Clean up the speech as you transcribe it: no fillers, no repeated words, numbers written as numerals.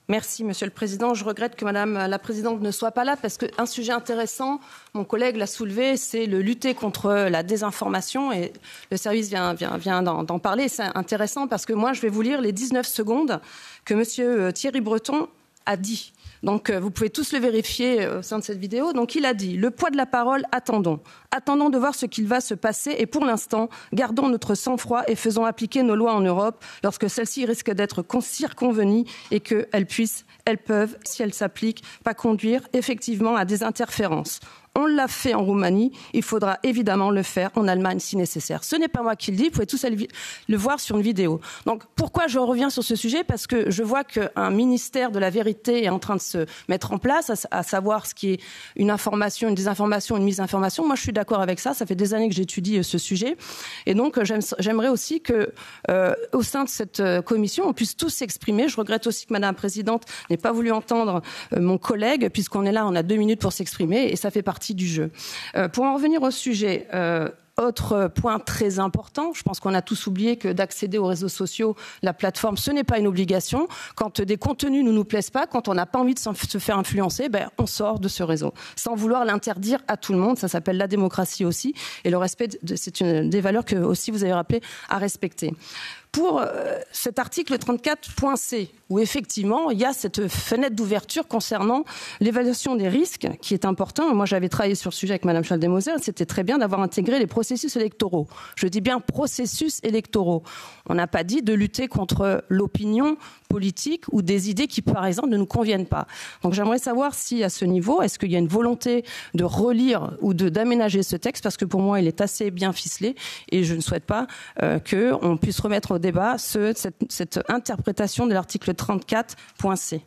Merci, Monsieur le Président. Je regrette que Madame la Présidente ne soit pas là parce qu'un sujet intéressant, mon collègue l'a soulevé, c'est le lutter contre la désinformation et le service vient d'en parler. C'est intéressant parce que moi, je vais vous lire les 19 secondes que Monsieur Thierry Breton a dit. Donc, vous pouvez tous le vérifier au sein de cette vidéo. Donc, il a dit « Le poids de la parole, attendons. Attendons de voir ce qu'il va se passer et pour l'instant, gardons notre sang-froid et faisons appliquer nos lois en Europe lorsque celles-ci risquent d'être circonvenues et elles peuvent, si elles s'appliquent, pas conduire effectivement à des interférences. On l'a fait en Roumanie, il faudra évidemment le faire en Allemagne si nécessaire. » Ce n'est pas moi qui le dis, vous pouvez tous le voir sur une vidéo. Donc pourquoi je reviens sur ce sujet? Parce que je vois qu'un ministère de la vérité est en train de se mettre en place, à savoir ce qui est une information, une désinformation, une misinformation. Moi je suis d'accord avec ça, ça fait des années que j'étudie ce sujet. Et donc j'aimerais aussi que au sein de cette commission, on puisse tous s'exprimer. Je regrette aussi que Madame la Présidente n'ait pas voulu entendre mon collègue, puisqu'on est là, on a 2 minutes pour s'exprimer et ça fait partie du jeu. Pour en revenir au sujet, autre point très important, je pense qu'on a tous oublié que d'accéder aux réseaux sociaux, la plateforme, ce n'est pas une obligation. Quand des contenus ne nous plaisent pas, quand on n'a pas envie de se faire influencer, on sort de ce réseau. Sans vouloir l'interdire à tout le monde, ça s'appelle la démocratie aussi. Et le respect, c'est une des valeurs que aussi vous avez rappelé à respecter. Pour cet article 34.c, où effectivement il y a cette fenêtre d'ouverture concernant l'évaluation des risques, qui est important. Moi j'avais travaillé sur le sujet avec Madame Schaldemose, c'était très bien d'avoir intégré les processus électoraux. Je dis bien processus électoraux. On n'a pas dit de lutter contre l'opinion politique ou des idées qui par exemple ne nous conviennent pas. Donc j'aimerais savoir si à ce niveau, est-ce qu'il y a une volonté de relire ou d'aménager ce texte, parce que pour moi il est assez bien ficelé et je ne souhaite pas qu'on puisse remettre au débat cette interprétation de l'article 34.c.